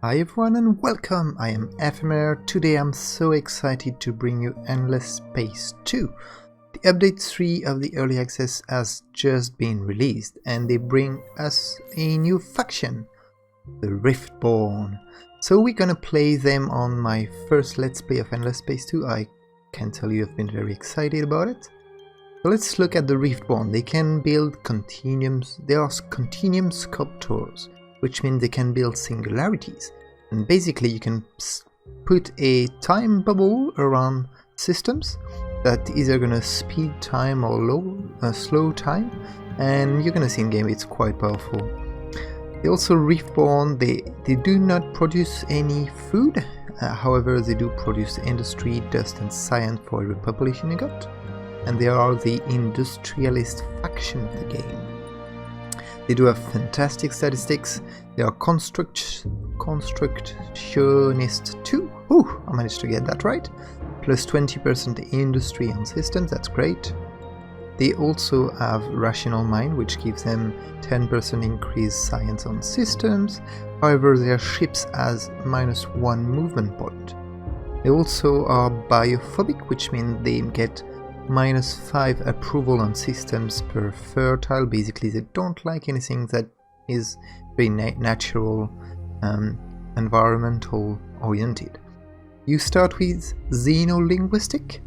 Hi everyone and welcome, I am FMR. Today I'm so excited to bring you Endless Space 2. The update 3 of the early access has just been released and they bring us a new faction, the Riftborn. So we're gonna play them on my first let's play of Endless Space 2. I can tell you I've been very excited about it. So let's look at the Riftborn. They can build continuums, they are continuum sculptors, which means they can build singularities. And basically you can put a time bubble around systems that either gonna speed time or slow time, and you're gonna see in game it's quite powerful. They also Riftborn, they do not produce any food, however they do produce industry, dust and science for every population you got. And they are the industrialist faction of the game. They do have fantastic statistics. They are constructionist too. Ooh, I managed to get that right. Plus 20% industry on systems, that's great. They also have rational mind, which gives them 10% increased science on systems. However, their ships has -1 movement point. They also are biophobic, which means they get -5 approval on systems per fertile. Basically they don't like anything that is very natural, environmental oriented. You start with xenolinguistic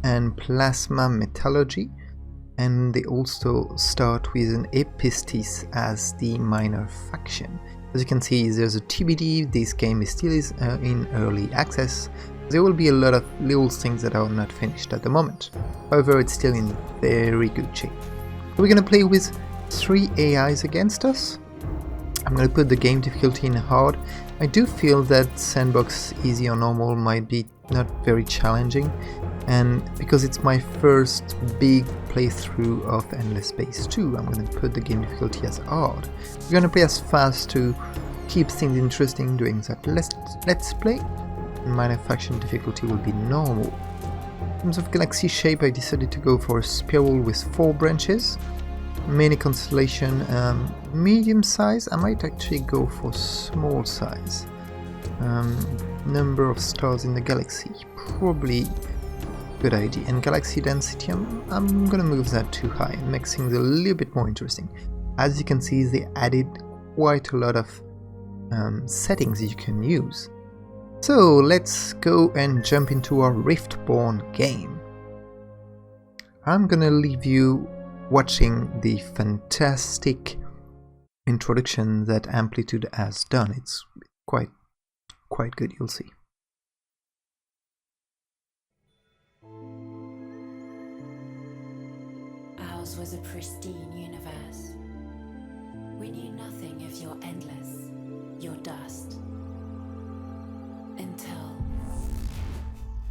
and plasma metallurgy, and they also start with an epistis as the minor faction. As you can see, there's a TBD, this game is still in early access. There will be a lot of little things that are not finished at the moment. However, it's still in very good shape. We're gonna play with 3 AIs against us. I'm gonna put the game difficulty in hard. I do feel that sandbox easy or normal might be not very challenging, and because it's my first big playthrough of Endless Space 2, I'm gonna put the game difficulty as hard. We're gonna play as fast to keep things interesting during that let's play. Minor faction difficulty will be normal. In terms of galaxy shape, I decided to go for a spiral with 4 branches. Many constellation, medium size. I might actually go for small size. Number of stars in the galaxy, probably good idea. And galaxy density, I'm gonna move that too high and make things a little bit more interesting. As you can see, they added quite a lot of settings you can use. So let's go and jump into our Riftborn game. I'm gonna leave you watching the fantastic introduction that Amplitude has done. It's quite good, you'll see. Ours was a pristine universe. We knew nothing of your endless, your dust. Until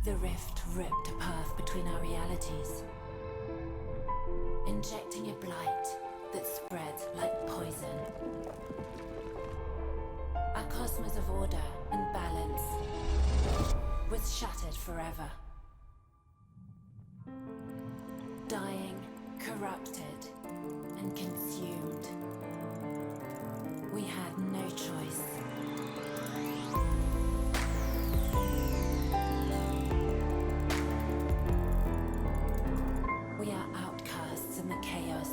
the rift ripped a path between our realities, injecting a blight that spread like poison. Our cosmos of order and balance was shattered forever. Dying, corrupted, and consumed. We had no choice.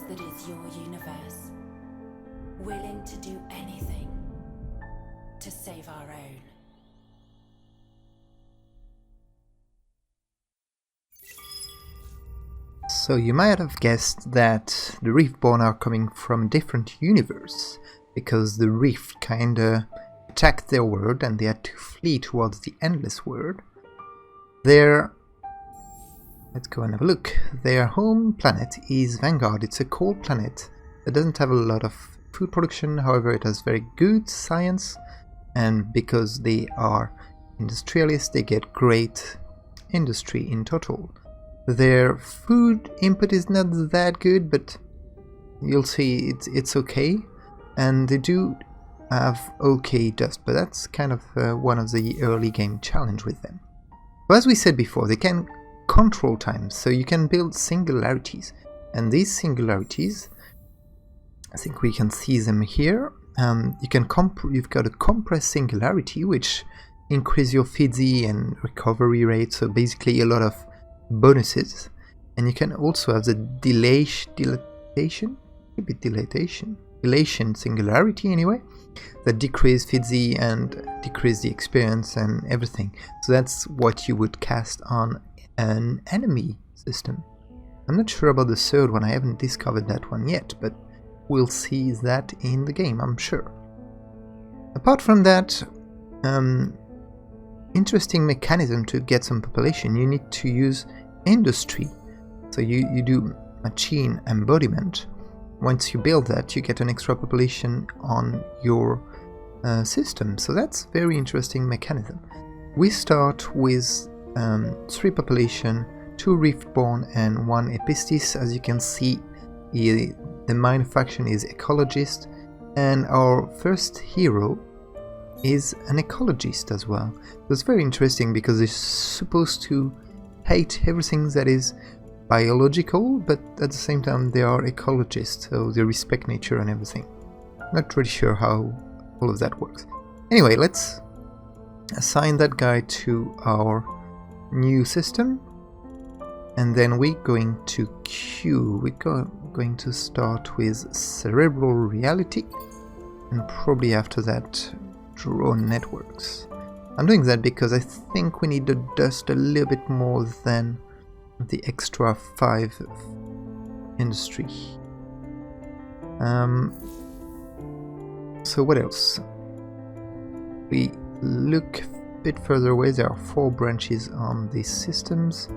That is your universe, willing to do anything to save our own. So you might have guessed that the Riftborn are coming from a different universe, because the Rift kinda attacked their world and they had to flee towards the Endless world. Let's go and have a look. Their home planet is Vanguard. It's a cold planet that doesn't have a lot of food production, however it has very good science, and because they are industrialists they get great industry in total. Their food input is not that good, but you'll see it's okay, and they do have okay dust, but that's kind of one of the early game challenge with them. But as we said before, they can control time, so you can build singularities, and these singularities, I think we can see them here, you've got a compressed singularity, which increase your fizzy and recovery rate, so basically a lot of bonuses. And you can also have the dilation singularity anyway, that decrease fizzy and decrease the experience and everything. So that's what you would cast on an enemy system. I'm not sure about the third one, I haven't discovered that one yet, but we'll see that in the game, I'm sure. Apart from that, interesting mechanism to get some population, you need to use industry. So you do machine embodiment. Once you build that, you get an extra population on your system. So that's very interesting mechanism. We start with 3 population, 2 Riftborn and 1 Epistis. As you can see, the minor faction is ecologist, and our first hero is an ecologist as well. It's very interesting because they're supposed to hate everything that is biological, but at the same time they are ecologists, so they respect nature and everything. Not really sure how all of that works. Anyway, let's assign that guy to our new system, and then we're going to queue. We're going to start with cerebral reality, and probably after that drone networks. I'm doing that because I think we need to dust a little bit more than the extra 5 industry. So what else? We look a bit further away. There are 4 branches on these systems.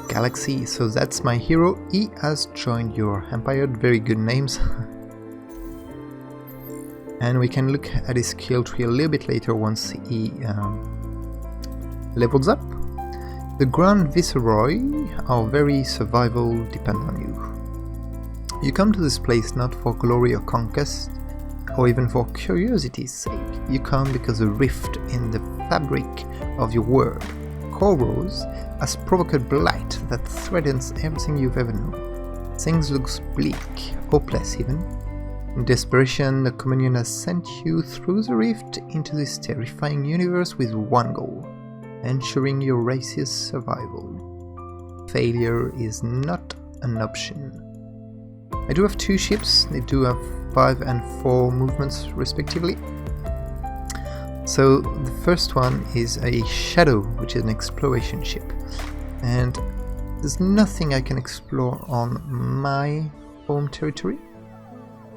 Galaxy, so that's my hero. He has joined your empire. Very good names. And we can look at his skill tree a little bit later once he levels up. The Grand Viceroy are very survival dependent on you. You come to this place not for glory or conquest, or even for curiosity's sake. You come because a rift in the fabric of your world, Koros, has provoked blight that threatens everything you've ever known. Things looks bleak, hopeless even. In desperation, the Communion has sent you through the rift into this terrifying universe with one goal: ensuring your race's survival. Failure is not an option. I do have 2 ships. They do have 5 and 4 movements respectively. So the first one is a Shadow, which is an exploration ship, and there's nothing I can explore on my home territory.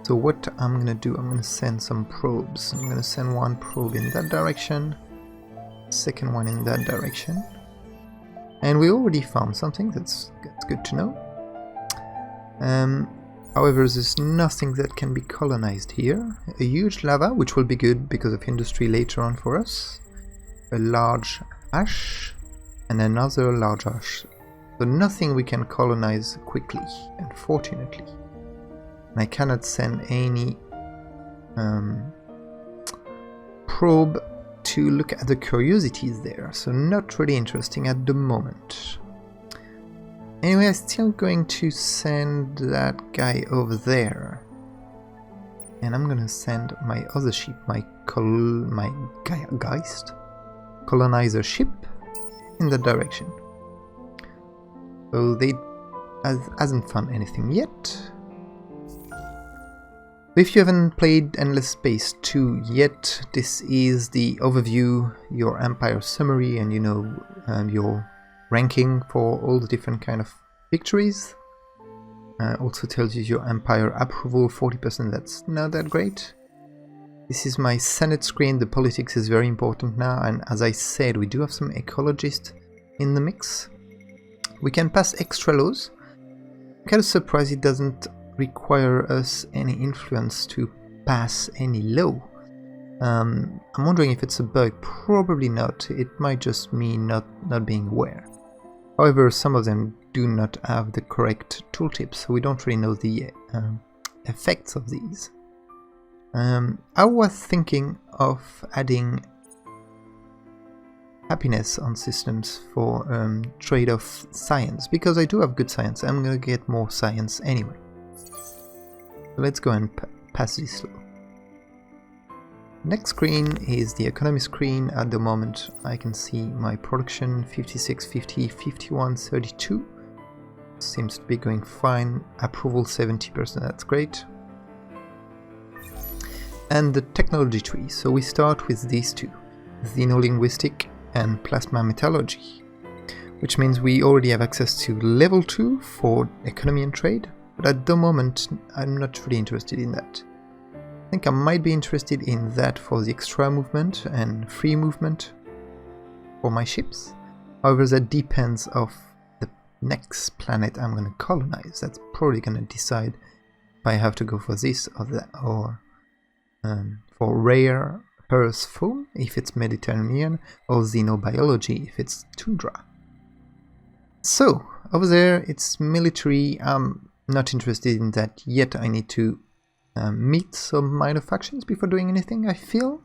So what I'm gonna do, I'm gonna send some probes. I'm gonna send 1 probe in that direction, second one in that direction, and we already found something. That's good to know. However, there's nothing that can be colonized here. A huge lava, which will be good because of industry later on for us. A large ash, and another large ash. So nothing we can colonize quickly, unfortunately. And I cannot send any probe to look at the curiosities there, so not really interesting at the moment. Anyway, I'm still going to send that guy over there, and I'm gonna send my other ship, my Geist colonizer ship, in that direction. So they hasn't found anything yet. If you haven't played Endless Space 2 yet, this is the overview, your empire summary, and your ranking for all the different kind of victories. Also tells you your empire approval, 40%, that's not that great. This is my Senate screen. The politics is very important now, and as I said, we do have some ecologists in the mix. We can pass extra laws. I'm kind of surprised it doesn't require us any influence to pass any law. I'm wondering if it's a bug. Probably not. It might just mean not being aware. However, some of them do not have the correct tooltips, so we don't really know the effects of these. I was thinking of adding happiness on systems for trade-off science, because I do have good science. I'm gonna get more science anyway. So let's go and pass this law. Next screen is the economy screen. At the moment I can see my production 56, 50, 51, 32. Seems to be going fine. Approval 70%, that's great. And the technology tree. So we start with these two, xenolinguistic and plasma metallurgy, which means we already have access to level 2 for economy and trade, but at the moment I'm not really interested in that. I think I might be interested in that for the extra movement and free movement for my ships. However, that depends of the next planet I'm going to colonize. That's probably going to decide if I have to go for this or that, or for rare earth foam if it's Mediterranean, or xenobiology if it's tundra. So over there it's military. I'm not interested in that yet. I need to meet some minor factions before doing anything, I feel.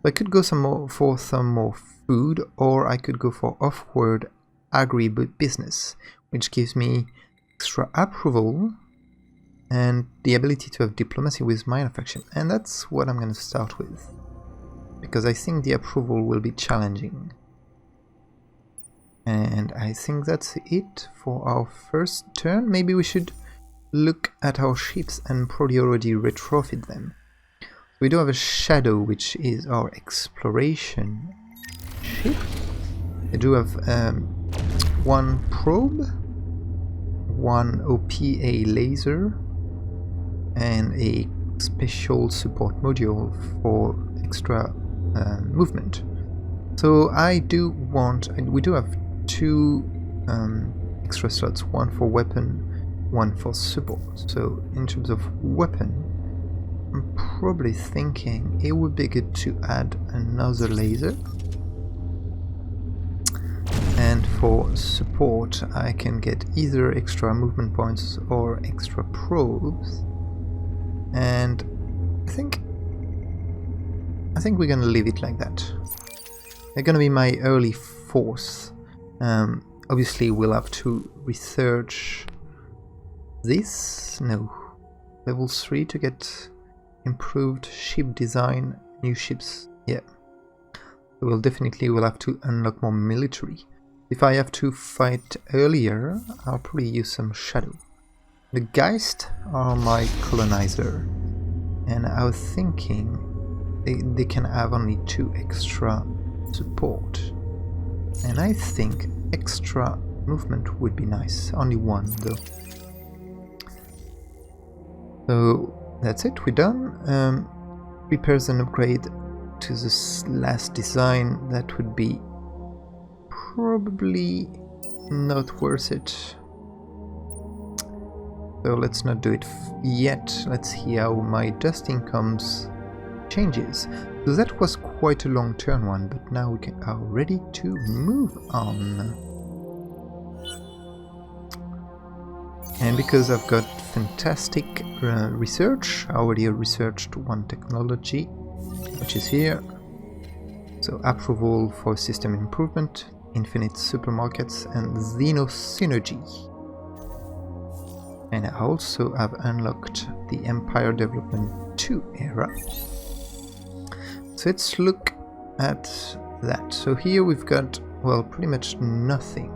I could go for some more food, or I could go for off-world agri-business, which gives me extra approval and the ability to have diplomacy with minor faction. And that's what I'm going to start with, because I think the approval will be challenging. And I think that's it for our first turn. Maybe we should look at our ships and probably already retrofit them. We do have a Shadow, which is our exploration ship. I do have one probe, one OPA laser, and a special support module for extra movement. So I do want, we do have two extra slots, one for weapon, one for support. So in terms of weapon, I'm probably thinking it would be good to add another laser. And for support I can get either extra movement points or extra probes. And I think we're gonna leave it like that. They're gonna be my early force. Obviously we'll have to research this, no, level 3 to get improved ship design, new ships, yeah. So we'll have to unlock more military. If I have to fight earlier, I'll probably use some Shadow. The Geist are my colonizer, and I was thinking they can have only 2 extra support, and I think extra movement would be nice, only 1 though. So that's it, we're done. Repairs and upgrade to this last design, that would be probably not worth it. So let's not do it yet. Let's see how my dust incomes changes. So that was quite a long turn one, but now we are ready to move on. And because I've got fantastic research, I already researched one technology, which is here. So approval for system improvement, infinite supermarkets, and xenosynergy. And I also have unlocked the Empire Development 2 era. So let's look at that. So here we've got, well, pretty much nothing.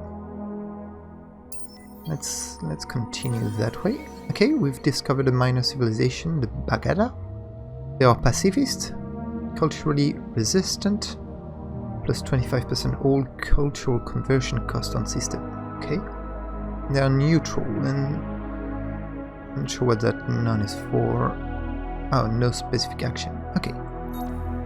Let's continue that way. Okay, we've discovered a minor civilization, the Bagada. They are pacifist, culturally resistant, plus 25% all cultural conversion cost on system. Okay, they are neutral, and I'm not sure what that none is for. Oh, no specific action. Okay.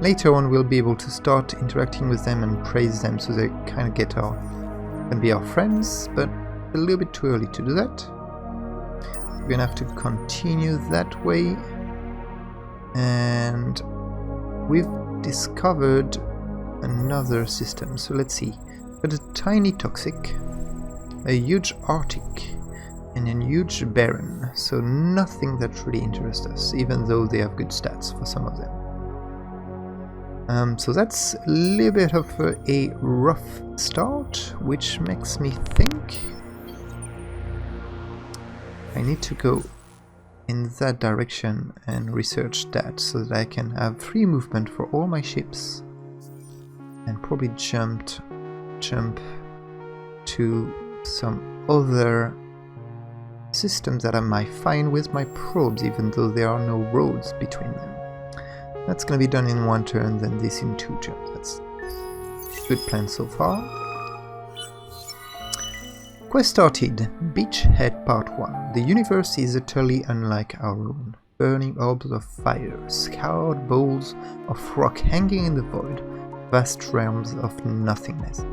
Later on we'll be able to start interacting with them and praise them, so they kind of can be our friends, but a little bit too early to do that. We're gonna have to continue that way. And we've discovered another system, so let's see. But a tiny toxic, a huge arctic, and a huge barren, so nothing that really interests us, even though they have good stats for some of them. So that's a little bit of a rough start, which makes me think I need to go in that direction and research that so that I can have free movement for all my ships and probably jump to some other systems that I might find with my probes, even though there are no roads between them. That's gonna be done in 1 turn, then this in 2 turns. That's a good plan so far. Quest started. Beachhead Part 1. The universe is utterly unlike our own. Burning orbs of fire, scoured bowls of rock hanging in the void, vast realms of nothingness.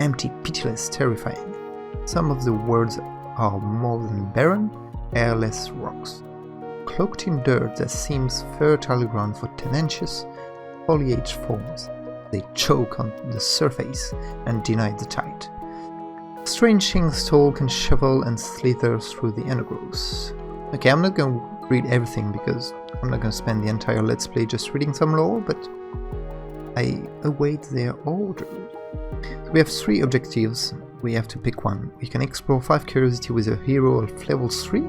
Empty, pitiless, terrifying. Some of the worlds are more than barren, airless rocks. Cloaked in dirt that seems fertile ground for tenacious foliage forms. They choke on the surface and deny the tide. Strange things stalk and shovel and slither through the undergrowth. Okay, I'm not going to read everything because I'm not going to spend the entire Let's Play just reading some lore, but I await their order. So we have 3 objectives. We have to pick one. We can explore 5 curiosities with a hero of level 3,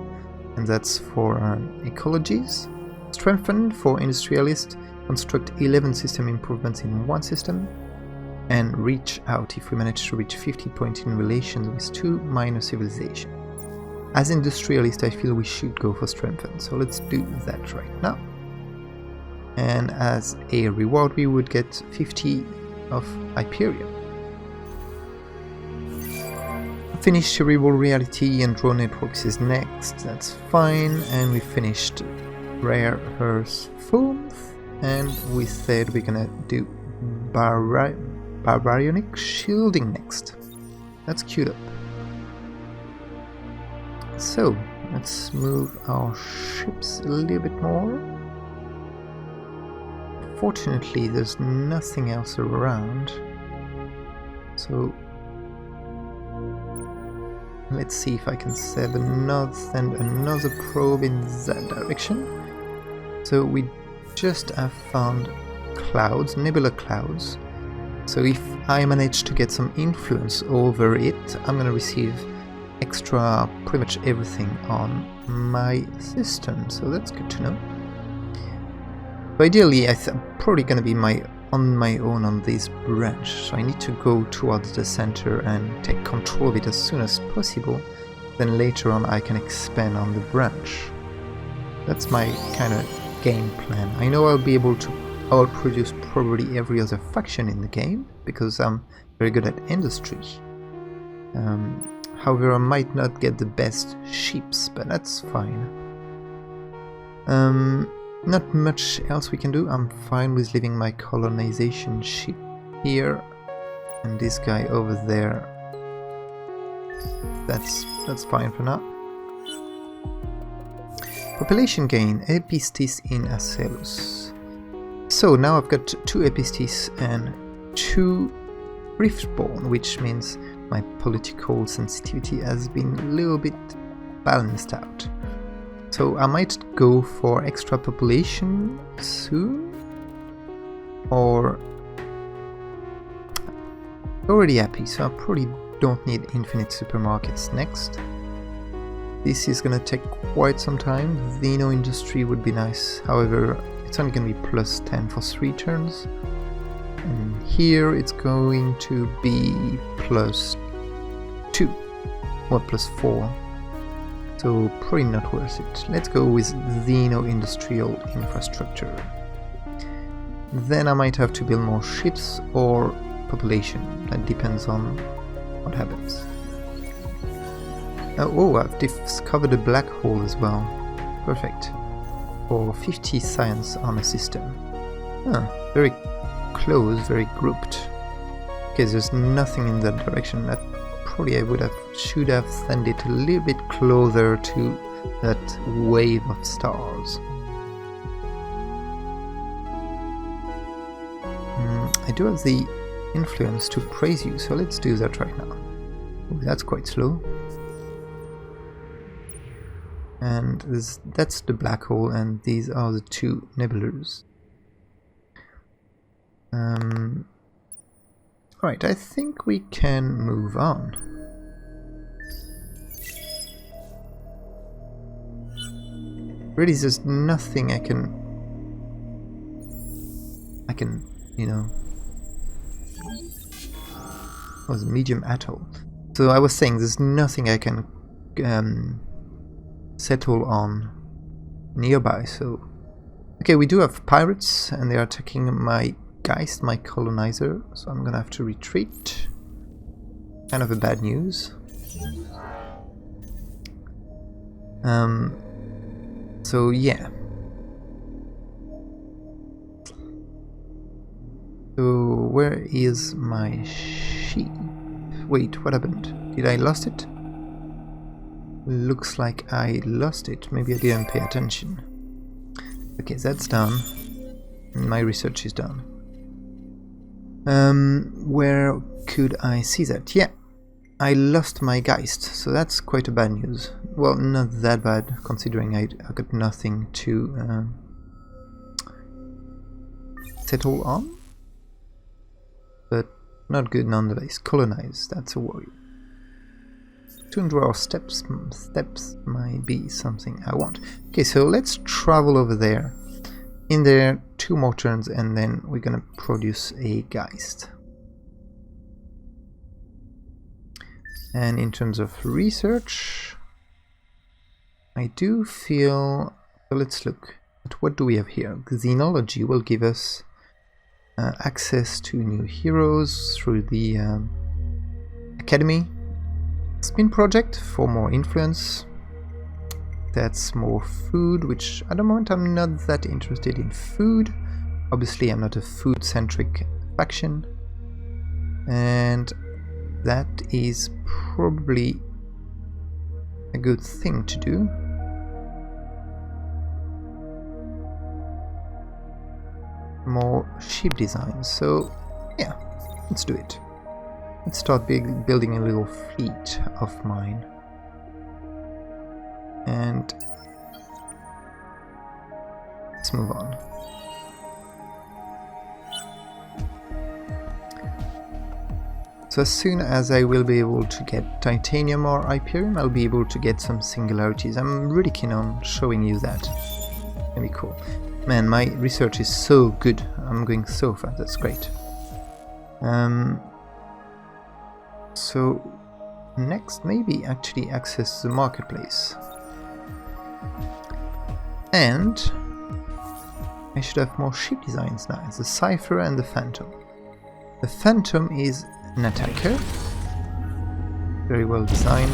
and that's for ecologies. Strengthen for industrialists. Construct 11 system improvements in 1 system. And reach out if we manage to reach 50 points in relations with 2 minor civilizations. As industrialist, I feel we should go for strengthen, so let's do that right now. And as a reward, we would get 50 of Hyperion. Finish cerebral reality and draw networks is next, that's fine. And we finished rare earth forms, and we said we're gonna do barbarianic shielding next. That's queued up. So let's move our ships a little bit more. Fortunately, there's nothing else around, so let's see if I can send another probe in that direction. So we just have found clouds, nebula clouds. So if I manage to get some influence over it, I'm gonna receive extra pretty much everything on my system. So that's good to know. But ideally, I'm probably gonna be on my own on this branch, so I need to go towards the center and take control of it as soon as possible. Then later on I can expand on the branch. That's my kind of game plan. I know I'll be able to outproduce probably every other faction in the game, because I'm very good at industry. However, I might not get the best ships, but that's fine. Not much else we can do. I'm fine with leaving my colonization ship here and this guy over there. That's fine for now. Population gain, Epistis in Acellus. So now I've got 2 Epistis and 2 Riftborn, which means my political sensitivity has been a little bit balanced out. So I might go for extra population soon, or already happy, so I probably don't need infinite supermarkets next. This is gonna take quite some time. The Xeno industry would be nice, however it's only gonna be plus 10 for 3 turns. And here it's going to be plus 2, or plus 4. So probably not worth it. Let's go with Xeno industrial infrastructure. Then I might have to build more ships or population. That depends on what happens. Oh, I've discovered a black hole as well. Perfect. For 50 science on a system. Very close, very grouped. Okay, there's nothing in that direction. That probably should have sent it a little bit closer to that wave of stars. I do have the influence to praise you, so let's do that right now. Ooh, that's quite slow. And that's the black hole, and these are the 2 nebulas. Right, I think we can move on. Really, there's nothing I can, you know... It was medium atoll. So I was saying there's nothing I can settle on nearby, so... Okay, we do have pirates, and they are attacking my Geist, my colonizer, so I'm gonna have to retreat. Kind of a bad news. So yeah. So where is my sheep? Wait, what happened? Did I lost it? Looks like I lost it. Maybe I didn't pay attention. Okay, that's done. My research is done. Where could I see that? Yeah, I lost my Geist, so that's quite a bad news. Well, not that bad, considering I got nothing to settle on. But not good nonetheless. Colonize, that's a worry. 200 hour steps might be something I want. Okay, so let's travel over there. In there, 2 more turns, and then we're gonna produce a Geist. And in terms of research, I do feel... So let's look at what do we have here. Xenology will give us access to new heroes through the Academy. Spin Project for more influence. That's more food, which at the moment I'm not that interested in food. Obviously I'm not a food-centric faction. And that is probably a good thing to do. More ship designs, so yeah, let's do it. Let's start building a little fleet of mine. And let's move on. So as soon as I will be able to get titanium or Hyperium, I'll be able to get some singularities. I'm really keen on showing you that. That'd be cool. Man, my research is so good. I'm going so fast. That's great. So next, maybe actually access the marketplace. And I should have more ship designs now. It's the Cypher and the Phantom. The Phantom is an attacker. Very well designed.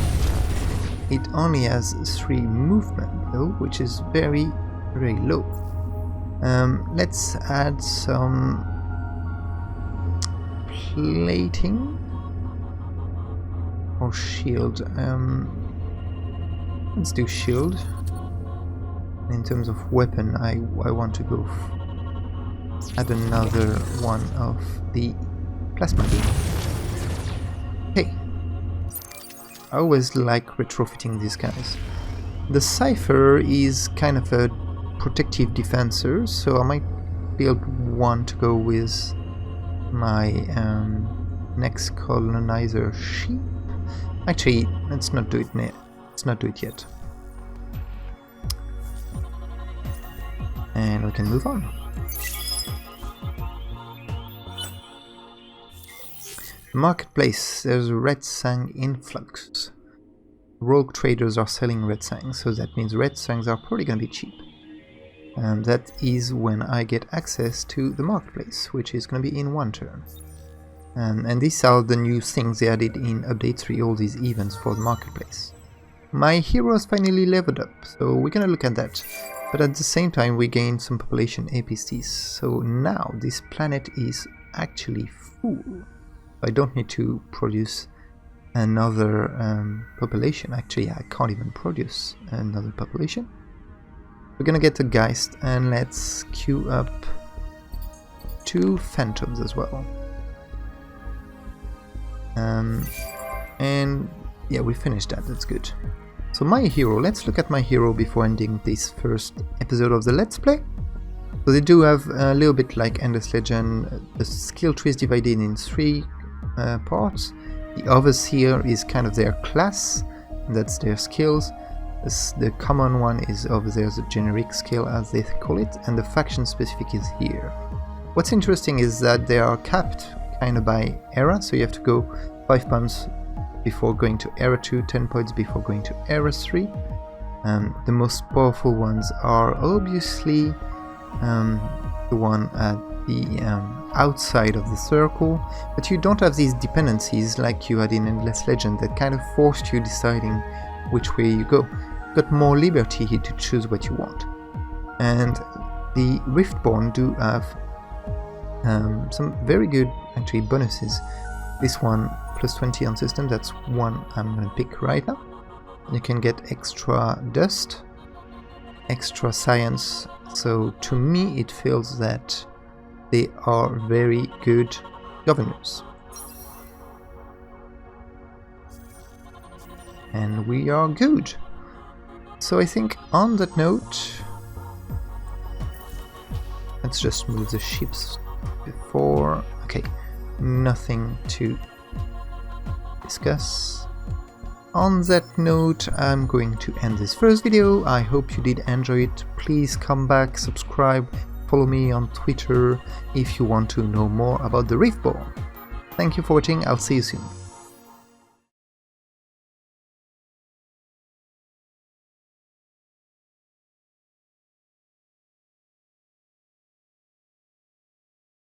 It only has 3 movement though, which is very, very low. Let's add some plating or shield. Let's do shield. In terms of weapon, I want to go add another one of the plasma beam. Hey, I always like retrofitting these guys. The Cypher is kind of a protective defensor, so I might build one to go with my next colonizer ship. Actually, let's not do it yet. And we can move on. Marketplace, there's a Red Sang influx. Rogue traders are selling Red Sang, so that means Red Sangs are probably going to be cheap. And that is when I get access to the marketplace, which is going to be in 1 turn. And these are the new things they added in Update 3, all these events for the marketplace. My heroes finally leveled up, so we're going to look at that. But at the same time we gain some population epistes, so now this planet is actually full. I don't need to produce another population. Actually, I can't even produce another population. We're gonna get a Geist, and let's queue up 2 Phantoms as well. And yeah, we finished that, that's good. So my hero, let's look at my hero before ending this first episode of the Let's Play. So they do have a little bit like Endless Legend, the skill tree is divided in 3 parts. The Overseer is kind of their class, that's their skills. The common one is over there, the generic skill as they call it, and the faction specific is here. What's interesting is that they are capped kind of by era, so you have to go 5 points before going to era 2, 10 points before going to era 3. The most powerful ones are obviously the one at the outside of the circle, but you don't have these dependencies like you had in Endless Legend that kind of forced you deciding which way you go. You've got more liberty here to choose what you want. And the Riftborn do have some very good actually bonuses. This one plus 20 on system, that's one I'm going to pick right now. You can get extra dust, extra science, so to me it feels that they are very good governors. And we are good. So I think on that note, let's just move the ships before. Okay, nothing to discuss. On that note, I'm going to end this first video. I hope you did enjoy it. Please come back, subscribe, follow me on Twitter if you want to know more about the Riftborn. Thank you for watching, I'll see you soon.